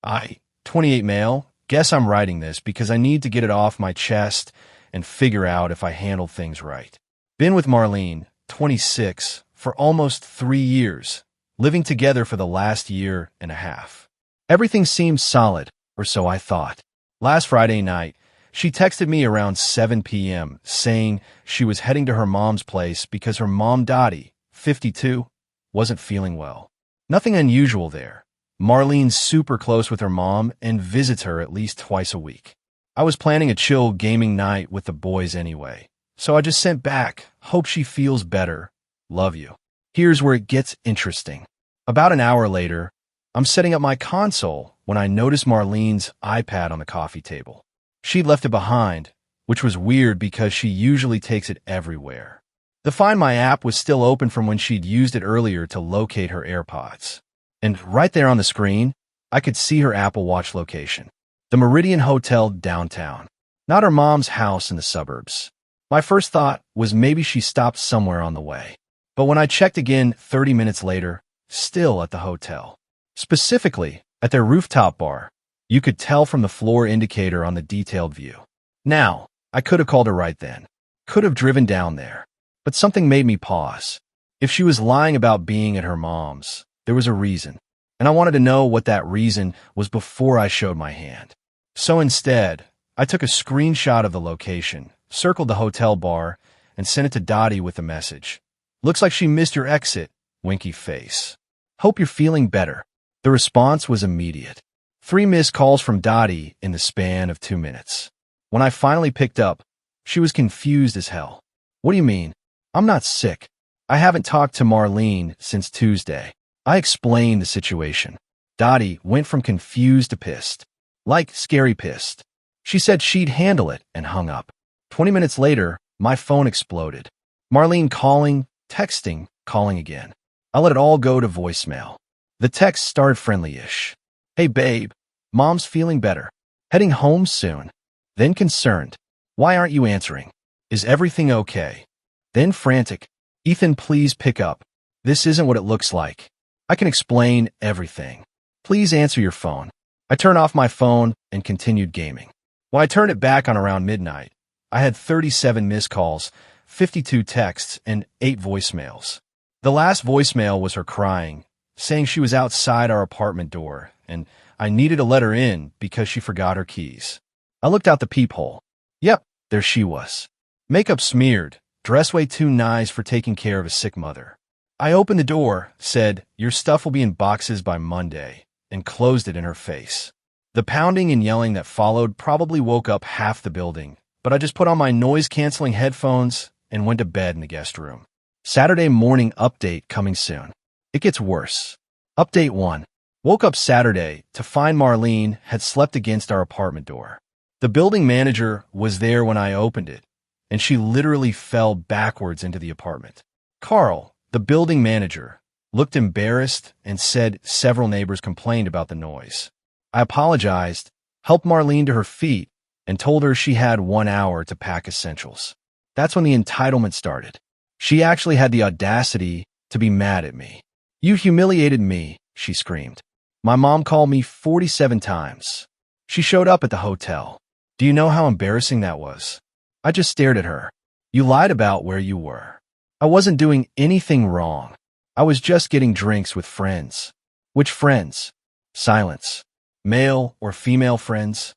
I, 28 male, guess I'm writing this because I need to get it off my chest and figure out if I handled things right. Been with Marlene, 26, for almost 3 years, living together for the last year and a half. Everything seemed solid, or so I thought. Last Friday night, she texted me around 7 p.m. saying she was heading to her mom's place because her mom Dottie, 52, wasn't feeling well. Nothing unusual there. Marlene's super close with her mom and visits her at least twice a week. I was planning a chill gaming night with the boys anyway, so I just sent back, hope she feels better. Love you. Here's where it gets interesting. About an hour later, I'm setting up my console when I notice Marlene's iPad on the coffee table. She'd left it behind, which was weird because she usually takes it everywhere. The Find My app was still open from when she'd used it earlier to locate her AirPods. And right there on the screen, I could see her Apple Watch location. The Meridian Hotel downtown, not her mom's house in the suburbs. My first thought was maybe she stopped somewhere on the way. But when I checked again 30 minutes later, still at the hotel. Specifically, at their rooftop bar, you could tell from the floor indicator on the detailed view. Now, I could have called her right then. Could have driven down there. But something made me pause. If she was lying about being at her mom's, there was a reason. And I wanted to know what that reason was before I showed my hand. So instead, I took a screenshot of the location, circled the hotel bar, and sent it to Dottie with a message. Looks like she missed your exit, winky face. Hope you're feeling better. The response was immediate. 3 missed calls from Dottie in the span of 2 minutes. When I finally picked up, she was confused as hell. What do you mean? I'm not sick. I haven't talked to Marlene since Tuesday. I explained the situation. Dottie went from confused to pissed. Like scary pissed. She said she'd handle it and hung up. 20 minutes later, my phone exploded. Marlene calling, texting, calling again. I let it all go to voicemail. The text started friendly-ish. Hey babe, mom's feeling better. Heading home soon. Then concerned. Why aren't you answering? Is everything okay? Then frantic. Ethan, please pick up. This isn't what it looks like. I can explain everything. Please answer your phone. I turned off my phone and continued gaming. When I turned it back on around midnight, I had 37 missed calls, 52 texts, and 8 voicemails. The last voicemail was her crying, saying she was outside our apartment door, and I needed to let her in because she forgot her keys. I looked out the peephole. Yep, there she was. Makeup smeared, dress way too nice for taking care of a sick mother. I opened the door, said, your stuff will be in boxes by Monday, and closed it in her face. The pounding and yelling that followed probably woke up half the building, but I just put on my noise-canceling headphones and went to bed in the guest room. Saturday morning update coming soon. It gets worse. Update 1. Woke up Saturday to find Marlene had slept against our apartment door. The building manager was there when I opened it, and she literally fell backwards into the apartment. Carl, the building manager, looked embarrassed and said several neighbors complained about the noise. I apologized, helped Marlene to her feet, and told her she had 1 hour to pack essentials. That's when the entitlement started. She actually had the audacity to be mad at me. You humiliated me, she screamed. My mom called me 47 times. She showed up at the hotel. Do you know how embarrassing that was? I just stared at her. You lied about where you were. I wasn't doing anything wrong. I was just getting drinks with friends. Which friends? Silence. Male or female friends?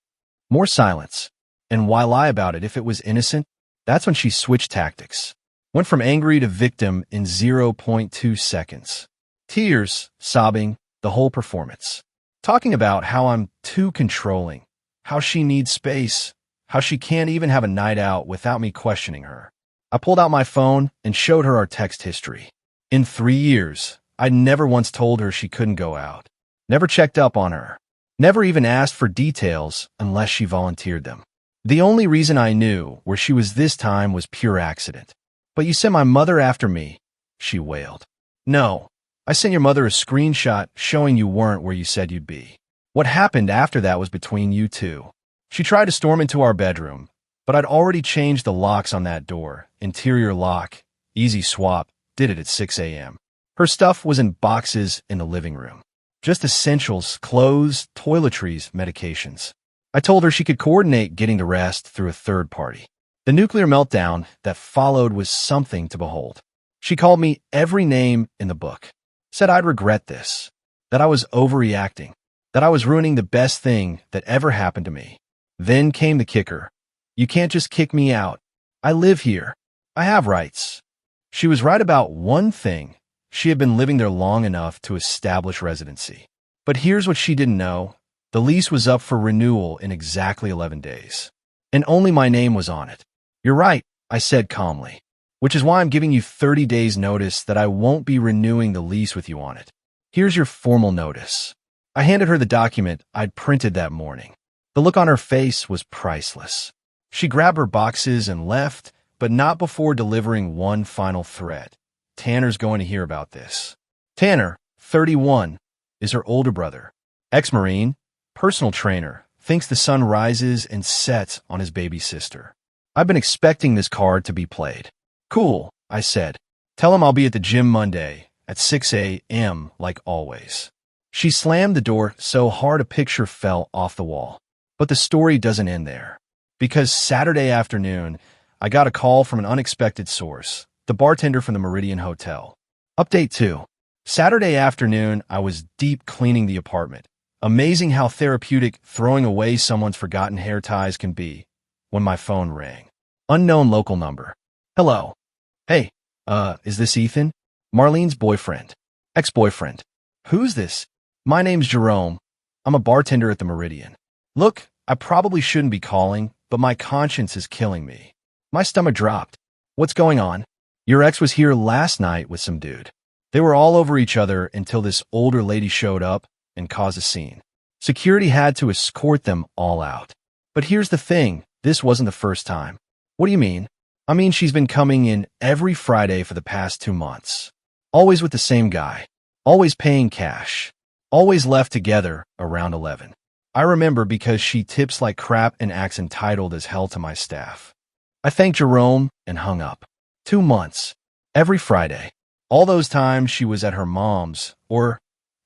More silence. And why lie about it if it was innocent? That's when she switched tactics. Went from angry to victim in 0.2 seconds. Tears, sobbing, the whole performance. Talking about how I'm too controlling, how she needs space, how she can't even have a night out without me questioning her. I pulled out my phone and showed her our text history. In 3 years, I'd never once told her she couldn't go out. Never checked up on her. Never even asked for details unless she volunteered them. The only reason I knew where she was this time was pure accident. But you sent my mother after me, she wailed. No, I sent your mother a screenshot showing you weren't where you said you'd be. What happened after that was between you two. She tried to storm into our bedroom, but I'd already changed the locks on that door. Interior lock, easy swap, did it at 6 a.m. Her stuff was in boxes in the living room. Just essentials, clothes, toiletries, medications. I told her she could coordinate getting the rest through a third party. The nuclear meltdown that followed was something to behold. She called me every name in the book, said I'd regret this, that I was overreacting, that I was ruining the best thing that ever happened to me. Then came the kicker. You can't just kick me out. I live here. I have rights. She was right about one thing. She had been living there long enough to establish residency. But here's what she didn't know. The lease was up for renewal in exactly 11 days. And only my name was on it. You're right, I said calmly, which is why I'm giving you 30 days notice that I won't be renewing the lease with you on it. Here's your formal notice. I handed her the document I'd printed that morning. The look on her face was priceless. She grabbed her boxes and left, but not before delivering one final threat. Tanner's going to hear about this. Tanner, 31, is her older brother. Ex-Marine, personal trainer, thinks the sun rises and sets on his baby sister. I've been expecting this card to be played. Cool, I said. Tell him I'll be at the gym Monday at 6 a.m. like always. She slammed the door so hard a picture fell off the wall. But the story doesn't end there. Because Saturday afternoon, I got a call from an unexpected source, the bartender from the Meridian Hotel. Update 2. Saturday afternoon, I was deep cleaning the apartment. Amazing how therapeutic throwing away someone's forgotten hair ties can be. When my phone rang. Unknown local number. Hello. Hey, is this Ethan? Marlene's boyfriend. Ex-boyfriend. Who's this? My name's Jerome. I'm a bartender at the Meridian. Look, I probably shouldn't be calling, but my conscience is killing me. My stomach dropped. What's going on? Your ex was here last night with some dude. They were all over each other until this older lady showed up and caused a scene. Security had to escort them all out. But here's the thing. This wasn't the first time. What do you mean? I mean, she's been coming in every Friday for the past 2 months. Always with the same guy. Always paying cash. Always left together around 11. I remember because she tips like crap and acts entitled as hell to my staff. I thanked Jerome and hung up. 2 months. Every Friday. All those times she was at her mom's, or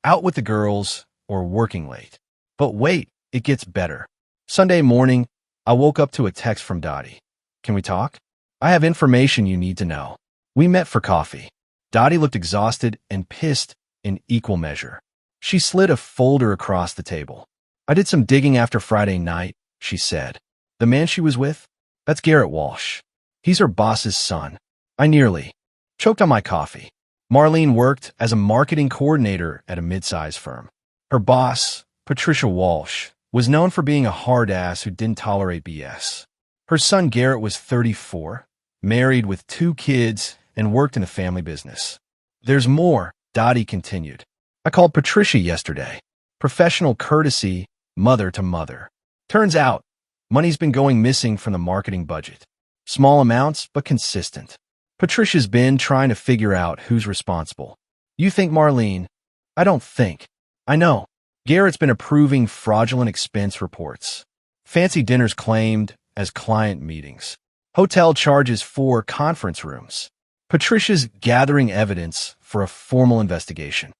out with the girls, or working late. But wait, it gets better. Sunday morning, I woke up to a text from Dottie. Can we talk? I have information you need to know. We met for coffee. Dottie looked exhausted and pissed in equal measure. She slid a folder across the table. I did some digging after Friday night, she said. The man she was with? That's Garrett Walsh. He's her boss's son. I nearly choked on my coffee. Marlene worked as a marketing coordinator at a mid-size firm. Her boss, Patricia Walsh, was known for being a hard ass who didn't tolerate BS. Her son Garrett was 34, married with 2 kids, and worked in the family business. There's more, Dottie continued. I called Patricia yesterday. Professional courtesy, mother to mother. Turns out, money's been going missing from the marketing budget. Small amounts, but consistent. Patricia's been trying to figure out who's responsible. You think Marlene? I don't think. I know. Garrett's been approving fraudulent expense reports. Fancy dinners claimed as client meetings. Hotel charges for conference rooms. Patricia's gathering evidence for a formal investigation.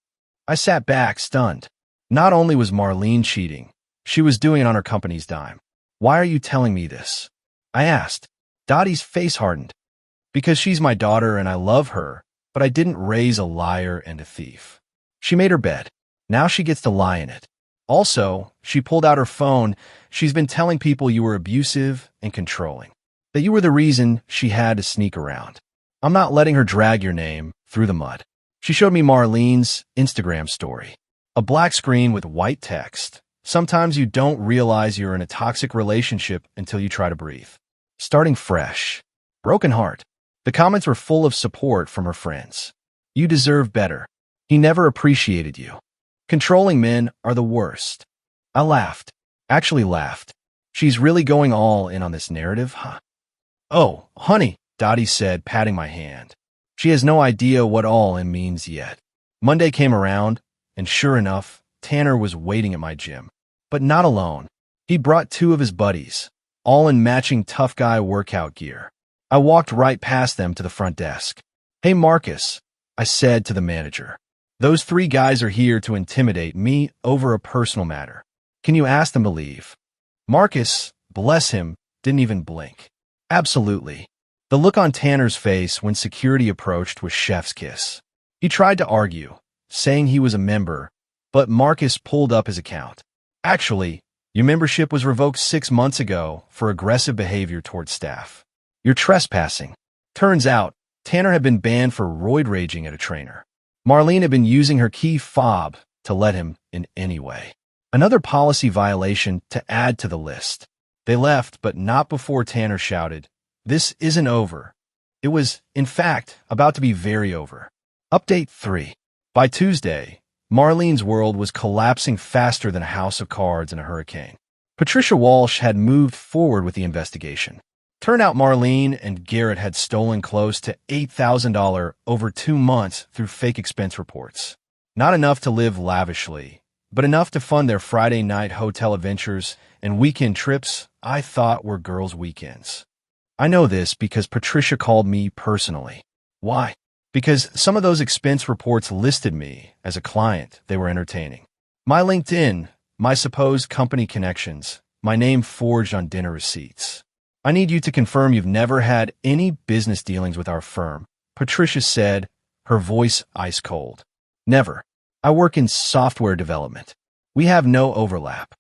I sat back, stunned. Not only was Marlene cheating, she was doing it on her company's dime. Why are you telling me this? I asked. Dottie's face hardened. Because she's my daughter and I love her, but I didn't raise a liar and a thief. She made her bed. Now she gets to lie in it. Also, she pulled out her phone. She's been telling people you were abusive and controlling, that you were the reason she had to sneak around. I'm not letting her drag your name through the mud. She showed me Marlene's Instagram story. A black screen with white text. Sometimes you don't realize you're in a toxic relationship until you try to breathe. Starting fresh. Broken heart. The comments were full of support from her friends. You deserve better. He never appreciated you. Controlling men are the worst. I laughed. Actually laughed. She's really going all in on this narrative, huh? Oh, honey, Dottie said, patting my hand. She has no idea what all in means yet. Monday came around, and sure enough, Tanner was waiting at my gym. But not alone. He brought 2 of his buddies, all in matching tough guy workout gear. I walked right past them to the front desk. Hey, Marcus, I said to the manager. Those three guys are here to intimidate me over a personal matter. Can you ask them to leave? Marcus, bless him, didn't even blink. Absolutely. The look on Tanner's face when security approached was chef's kiss. He tried to argue, saying he was a member, but Marcus pulled up his account. Actually, your membership was revoked 6 months ago for aggressive behavior towards staff. You're trespassing. Turns out, Tanner had been banned for roid raging at a trainer. Marlene had been using her key fob to let him in anyway. Another policy violation to add to the list. They left, but not before Tanner shouted, "This isn't over." It was, in fact, about to be very over. Update 3. By Tuesday, Marlene's world was collapsing faster than a house of cards in a hurricane. Patricia Walsh had moved forward with the investigation. Turned out Marlene and Garrett had stolen close to $8,000 over 2 months through fake expense reports. Not enough to live lavishly, but enough to fund their Friday night hotel adventures and weekend trips I thought were girls' weekends. I know this because Patricia called me personally. Why? Because some of those expense reports listed me as a client they were entertaining. My LinkedIn, my supposed company connections, my name forged on dinner receipts. I need you to confirm you've never had any business dealings with our firm, Patricia said, her voice ice cold. Never. I work in software development. We have no overlap.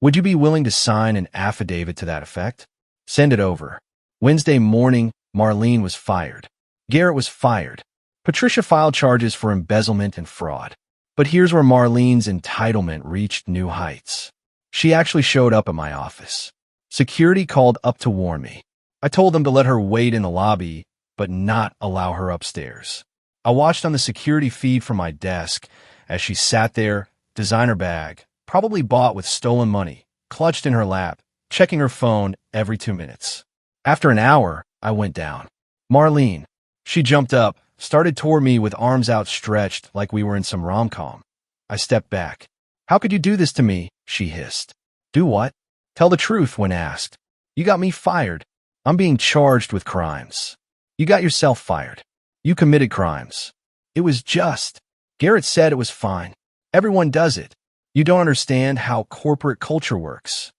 Would you be willing to sign an affidavit to that effect? Send it over. Wednesday morning, Marlene was fired. Garrett was fired. Patricia filed charges for embezzlement and fraud. But here's where Marlene's entitlement reached new heights. She actually showed up at my office. Security called up to warn me. I told them to let her wait in the lobby, but not allow her upstairs. I watched on the security feed from my desk as she sat there, designer bag, probably bought with stolen money, clutched in her lap, checking her phone every 2 minutes. After an hour, I went down. Marlene. She jumped up, started toward me with arms outstretched like we were in some rom-com. I stepped back. "How could you do this to me?" she hissed. "Do what?" "Tell the truth when asked." "You got me fired. I'm being charged with crimes." "You got yourself fired. You committed crimes." "It was just." Garrett said it was fine. "Everyone does it. You don't understand how corporate culture works."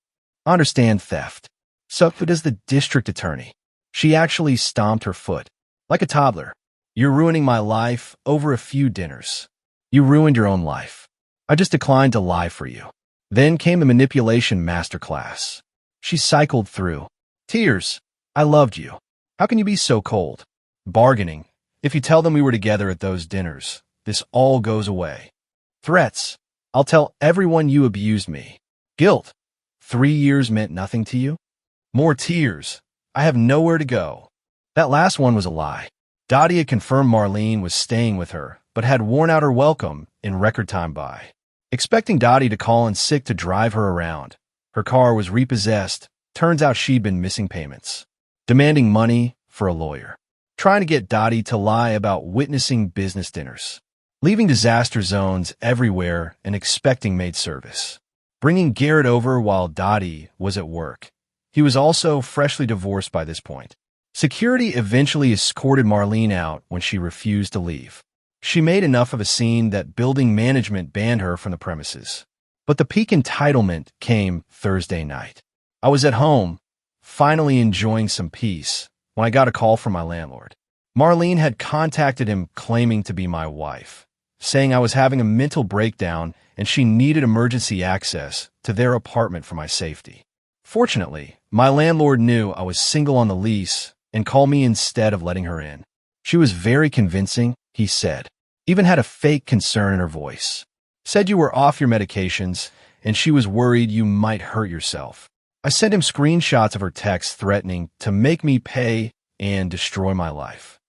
"I understand theft." "So does the district attorney." She actually stomped her foot. Like a toddler. "You're ruining my life over a few dinners. You ruined your own life. I just declined to lie for you." Then came the manipulation masterclass. She cycled through. "Tears. I loved you. How can you be so cold?" "Bargaining. If you tell them we were together at those dinners, this all goes away." "Threats. I'll tell everyone you abused me." "Guilt. 3 years meant nothing to you?" More tears. "I have nowhere to go." That last one was a lie. Dottie had confirmed Marlene was staying with her, but had worn out her welcome in record time by. Expecting Dottie to call in sick to drive her around. Her car was repossessed. Turns out she'd been missing payments. Demanding money for a lawyer. Trying to get Dottie to lie about witnessing business dinners. Leaving disaster zones everywhere and expecting maid service. Bringing Garrett over while Dottie was at work. He was also freshly divorced by this point. Security eventually escorted Marlene out when she refused to leave. She made enough of a scene that building management banned her from the premises. But the peak entitlement came Thursday night. I was at home, finally enjoying some peace, when I got a call from my landlord. Marlene had contacted him claiming to be my wife, saying I was having a mental breakdown and she needed emergency access to their apartment for my safety. Fortunately, my landlord knew I was single on the lease and called me instead of letting her in. She was very convincing, he said. Even had a fake concern in her voice. Said you were off your medications and she was worried you might hurt yourself. I sent him screenshots of her text threatening to make me pay and destroy my life.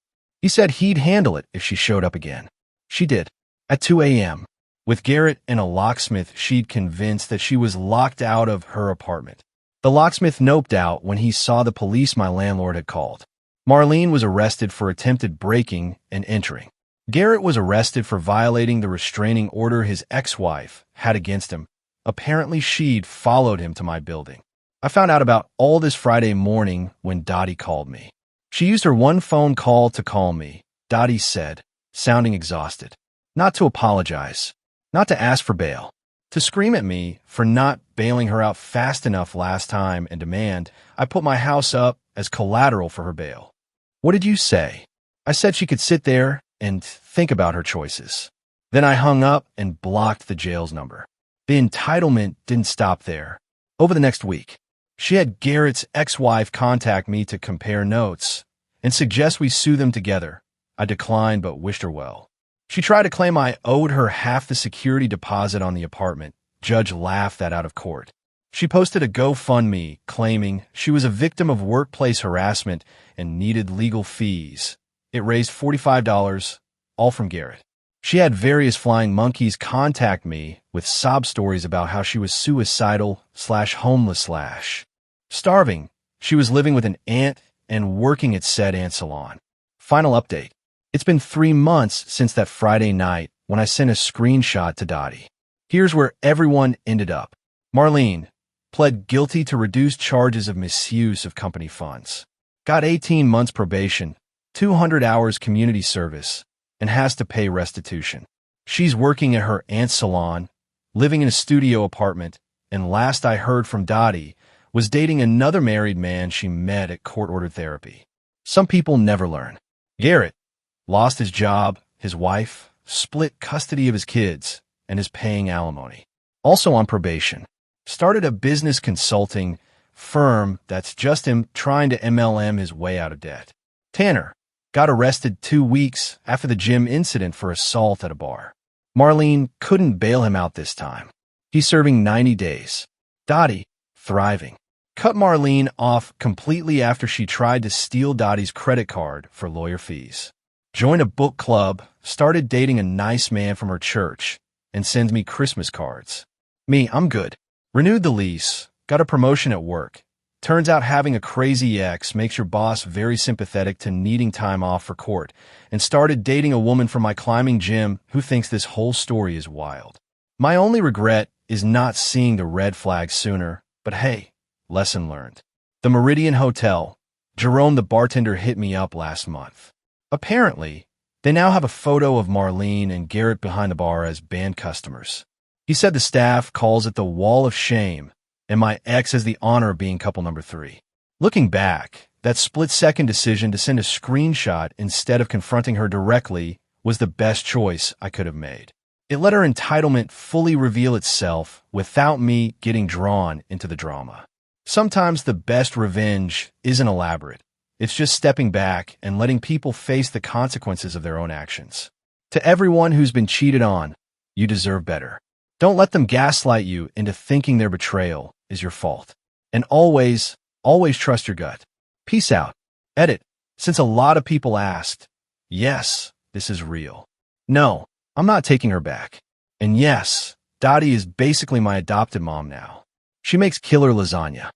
He said he'd handle it if she showed up again. She did. At 2 a.m. With Garrett and a locksmith she'd convinced that she was locked out of her apartment. The locksmith noped out when he saw the police my landlord had called. Marlene was arrested for attempted breaking and entering. Garrett was arrested for violating the restraining order his ex-wife had against him. Apparently she'd followed him to my building. I found out about all this Friday morning when Dottie called me. She used her one phone call to call me, Dottie said, sounding exhausted. not to apologize, not to ask for bail, to scream at me for not bailing her out fast enough last time and demand I put my house up as collateral for her bail. What did you say? I said she could sit there and think about her choices. Then I hung up and blocked the jail's number. The entitlement didn't stop there. Over the next week, she had Garrett's ex-wife contact me to compare notes and suggest we sue them together. I declined but wished her well. She tried to claim I owed her half the security deposit on the apartment. Judge laughed that out of court. She posted a GoFundMe claiming she was a victim of workplace harassment and needed legal fees. It raised $45, all from Garrett. She had various flying monkeys contact me with sob stories about how she was suicidal/homeless/ starving. She was living with an aunt and working at said aunt salon. Final update. It's been 3 months since that Friday night when I sent a screenshot to Dottie. Here's where everyone ended up. Marlene pled guilty to reduced charges of misuse of company funds. Got 18 months probation, 200 hours community service, and has to pay restitution. She's working at her aunt's salon, living in a studio apartment, and last I heard from Dottie was dating another married man she met at court-ordered therapy. Some people never learn. Garrett lost his job, his wife, split custody of his kids, and is paying alimony. Also on probation. Started a business consulting firm that's just him trying to MLM his way out of debt. Tanner got arrested 2 weeks after the gym incident for assault at a bar. Marlene couldn't bail him out this time. He's serving 90 days. Dottie, thriving. Cut Marlene off completely after she tried to steal Dottie's credit card for lawyer fees. Joined a book club, started dating a nice man from her church, and sends me Christmas cards. Me, I'm good. Renewed the lease, got a promotion at work. Turns out having a crazy ex makes your boss very sympathetic to needing time off for court, and started dating a woman from my climbing gym who thinks this whole story is wild. My only regret is not seeing the red flag sooner, but hey, lesson learned. The Meridian Hotel. Jerome the bartender hit me up last month. Apparently, they now have a photo of Marlene and Garrett behind the bar as band customers. He said the staff calls it the Wall of Shame, and my ex has the honor of being couple number 3. Looking back, that split-second decision to send a screenshot instead of confronting her directly was the best choice I could have made. It let her entitlement fully reveal itself without me getting drawn into the drama. Sometimes the best revenge isn't elaborate. It's just stepping back and letting people face the consequences of their own actions. To everyone who's been cheated on, you deserve better. Don't let them gaslight you into thinking their betrayal is your fault. And always trust your gut. Peace out. Edit. Since a lot of people asked, yes, this is real. No, I'm not taking her back. And yes, Dottie is basically my adopted mom now. She makes killer lasagna.